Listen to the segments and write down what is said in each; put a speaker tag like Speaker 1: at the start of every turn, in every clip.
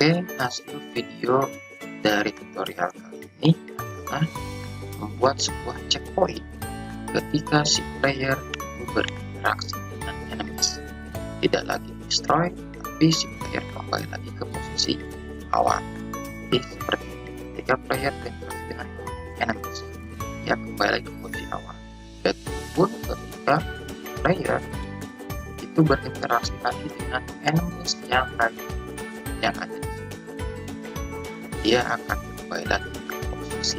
Speaker 1: Oke, hasil video dari tutorial kali ini adalah membuat sebuah checkpoint ketika si player itu berinteraksi dengan enemies. Tidak lagi destroy, tapi si player kembali lagi ke posisi awal. Jadi seperti ketika player berinteraksi dengan enemies, dia kembali lagi ke posisi awal. Begitupun ketika player itu berinteraksi lagi dengan enemies yang ada di sini, dia akan kembali lagi ke posisi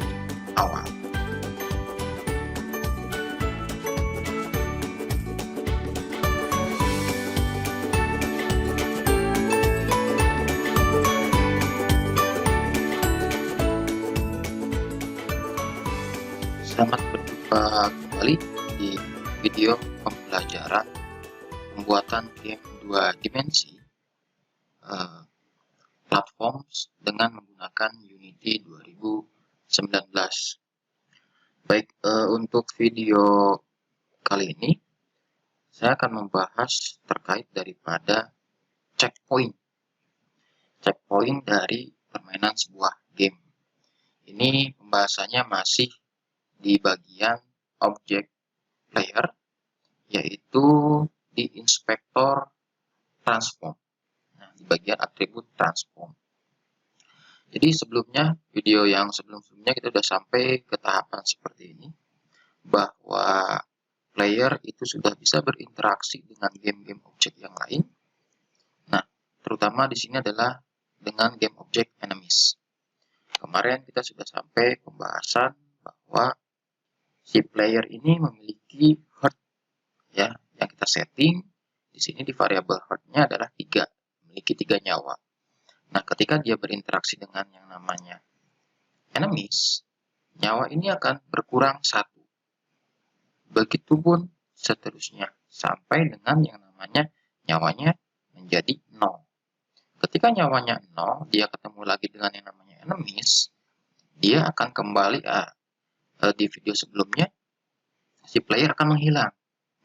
Speaker 1: awal. Selamat berjumpa kembali di video pembelajaran pembuatan game 2 dimensi platform dengan menggunakan Unity 2019. Baik, untuk video kali ini saya akan membahas terkait daripada checkpoint dari permainan sebuah game. Ini pembahasannya masih di bagian objek player, yaitu di inspektor transform. Nah, di bagian atribut transform. Jadi sebelumnya, video yang sebelum-sebelumnya kita sudah sampai ke tahapan seperti ini, bahwa player itu sudah bisa berinteraksi dengan game-game objek yang lain. Nah, terutama di sini adalah dengan game objek enemies. Kemarin kita sudah sampai pembahasan bahwa si player ini memiliki heart, ya, yang kita setting di sini di variabel heart-nya adalah 3, memiliki 3 nyawa. Nah, ketika dia berinteraksi dengan yang namanya enemies, nyawa ini akan berkurang 1. Begitupun seterusnya sampai dengan yang namanya nyawanya menjadi 0. Ketika nyawanya 0, dia ketemu lagi dengan yang namanya enemies, dia akan kembali di video sebelumnya, si player akan menghilang.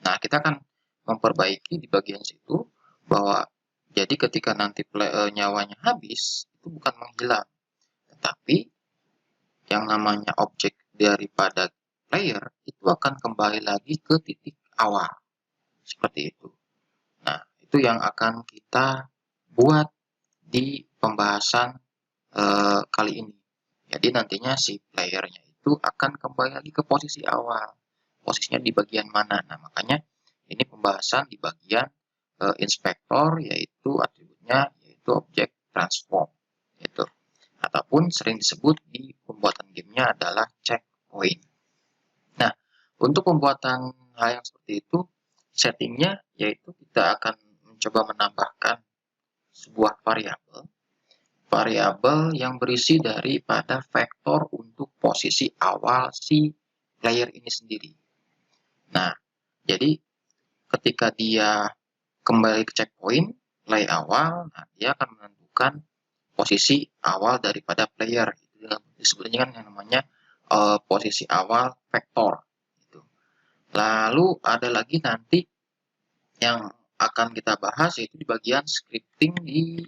Speaker 1: Nah, kita akan memperbaiki di bagian situ bahwa jadi ketika nanti nyawanya habis, itu bukan menghilang, tetapi yang namanya objek daripada player itu akan kembali lagi ke titik awal. Seperti itu. Nah, itu yang akan kita buat di pembahasan kali ini. Jadi nantinya si playernya itu akan kembali lagi ke posisi awal. Posisinya di bagian mana? Nah, makanya ini pembahasan di bagian inspektor, yaitu atributnya yaitu objek transform, itu ataupun sering disebut di pembuatan gamenya adalah checkpoint. Nah, untuk pembuatan hal yang seperti itu, settingnya yaitu kita akan mencoba menambahkan sebuah variabel yang berisi daripada vektor untuk posisi awal si player ini sendiri. Nah, jadi ketika dia kembali ke checkpoint play awal, nah dia akan menentukan posisi awal daripada player. Itu disebutnya kan yang namanya posisi awal vektor. Gitu. Lalu ada lagi nanti yang akan kita bahas yaitu di bagian scripting di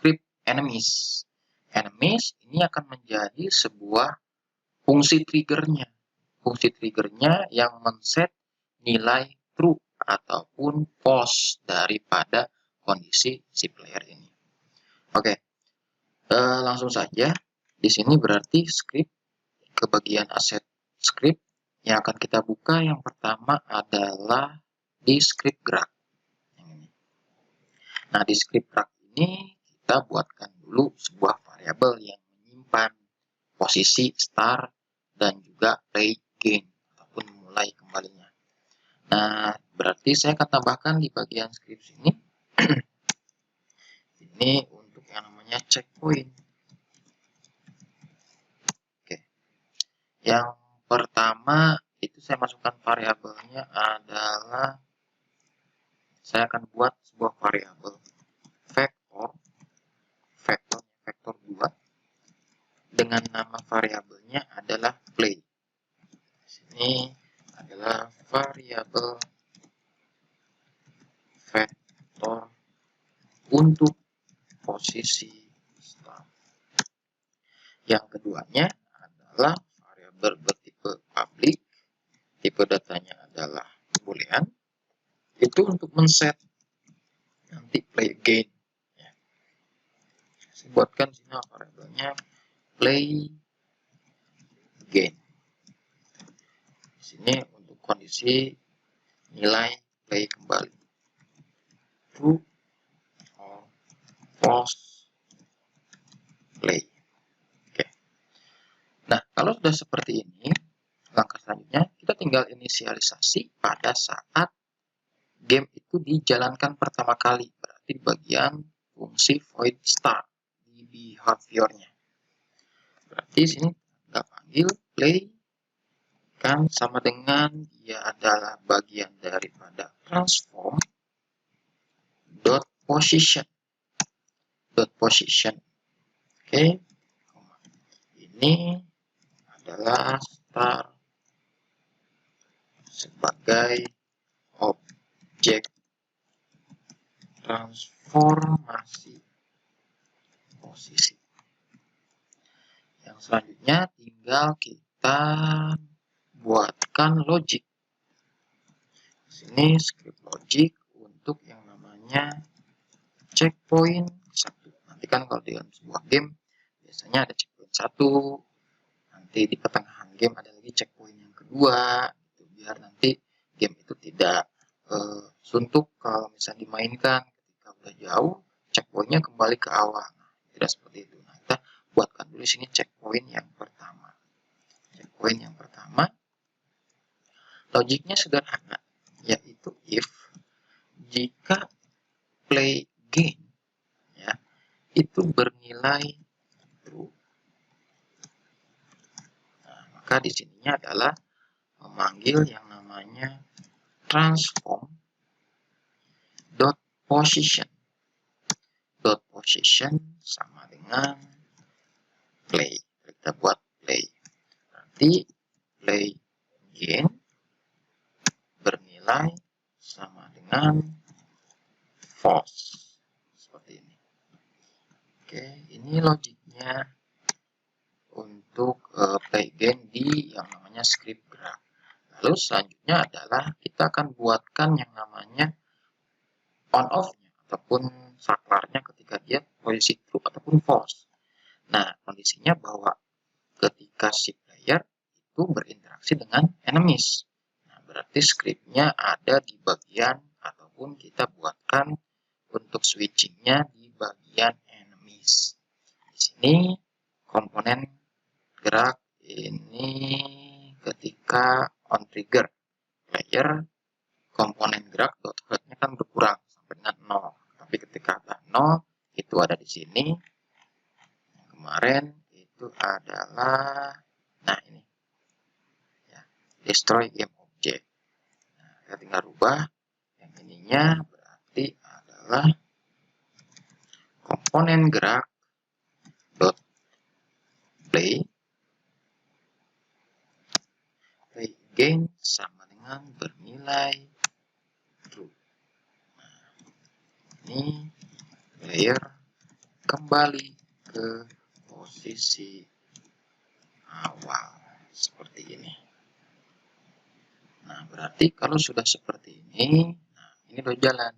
Speaker 1: script enemies. Enemies ini akan menjadi sebuah fungsi triggernya. Fungsi triggernya yang men-set nilai true ataupun false daripada kondisi si player ini. Oke, langsung saja. Di sini berarti script ke bagian aset script yang akan kita buka. Yang pertama adalah di script graph. Nah, di script graph ini kita buatkan dulu sebuah variabel yang menyimpan posisi start dan juga play gain ataupun mulai kembalinya. Nah, berarti saya akan tambahkan di bagian script ini ini untuk yang namanya checkpoint. Oke. Yang pertama itu saya masukkan variabelnya adalah saya akan buat sebuah variabel vektor 2 dengan nama variabelnya adalah play. Ini adalah variabel vektor untuk posisi Yang keduanya adalah variabel bertipe public, tipe datanya adalah boolean, itu untuk men-set nanti play gain. Ya. Saya buatkan sini variabelnya play gain. Di sini untuk kondisi nilai play kembali, true or false play. Oke. Nah, kalau sudah seperti ini, langkah selanjutnya kita tinggal inisialisasi pada saat game itu dijalankan pertama kali, berarti di bagian fungsi void start di behavior-nya. Berarti sini kita panggil play kan sama dengan dia adalah bagian daripada transform dot position. Oke. Ini adalah start sebagai objek transformasi posisi. Yang selanjutnya tinggal kita buatkan logic. Sini script logic untuk yang namanya checkpoint 1. Nanti kan kalau dalam sebuah game biasanya ada checkpoint 1, nanti di pertengahan game ada lagi checkpoint yang kedua, gitu, biar nanti game itu tidak suntuk kalau misalnya dimainkan ketika udah jauh, checkpointnya kembali ke awal. Nah, tidak seperti itu. Nah, kita buatkan dulu sini checkpoint yang pertama. Checkpoint yang pertama, logiknya sederhana, yaitu if jika play gain ya itu bernilai true, nah, maka di sininya adalah memanggil yang namanya transform dot position. Dot position sama dengan play. Kita buat play. Nanti play gain bernilai sama dengan false. Seperti ini. Oke, ini logiknya untuk play gain di yang namanya script gerak. Lalu selanjutnya adalah kita akan buatkan yang namanya on off-nya ataupun saklarnya ketika dia posisi true ataupun false. Nah, kondisinya bahwa ketika si player itu berinteraksi dengan enemies. Nah, berarti scriptnya ada di bagian ataupun kita buatkan untuk switchingnya di bagian enemies. Di sini komponen gerak ini ketika on trigger player, komponen gerak dot head-nya kan berkurang sampai dengan 0. Tapi ketika ada 0 itu ada di sini. Yang kemarin itu adalah nah ini ya, destroy game object. Nah, kita tinggal rubah yang ininya berarti adalah komponen gerak dot play gain sama dengan bernilai true. Nah, ini player kembali ke posisi awal seperti ini. Nah, berarti kalau sudah seperti ini, nah ini udah jalan.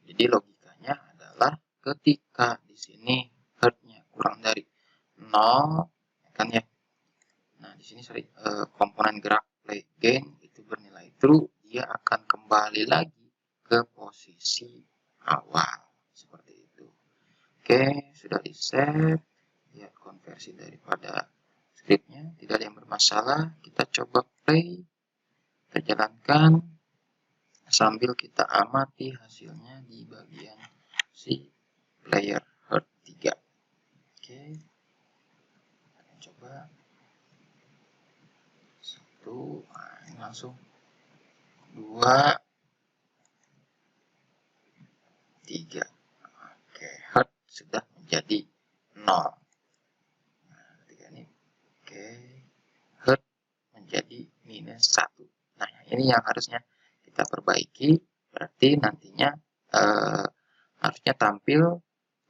Speaker 1: Jadi logikanya adalah ketika di sini heart-nya kurang dari 0, kan ya. Nah, di sini komponen gerak play gain itu bernilai true, dia akan kembali lagi ke posisi awal seperti itu. Oke, sudah di-save. Lihat konversi daripada scriptnya, tidak ada yang bermasalah. Kita coba play, kita jalankan sambil kita amati hasilnya di bagian si player heart 3. Oke, kita coba 1, nah, ini langsung 2, 3. Oke, heart sudah menjadi 0. Nah, ketika ini oke, heart menjadi minus 1. Nah, ini yang harusnya kita perbaiki. Berarti nantinya harusnya tampil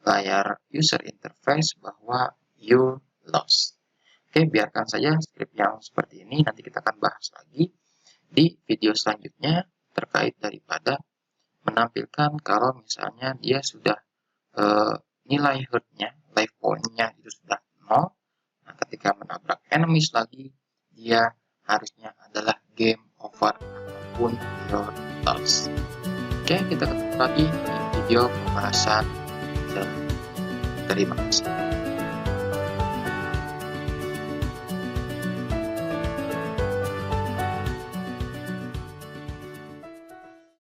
Speaker 1: layar user interface bahwa you loss. Oke, biarkan saja script yang seperti ini, nanti kita akan bahas lagi di video selanjutnya terkait daripada menampilkan kalau misalnya dia sudah nilai hurt-nya, life point-nya itu sudah 0. Nah, ketika menabrak enemies lagi, dia harusnya adalah game over ataupun your loss. Oke, kita ketemu lagi di video pembahasan selanjutnya. Terima kasih.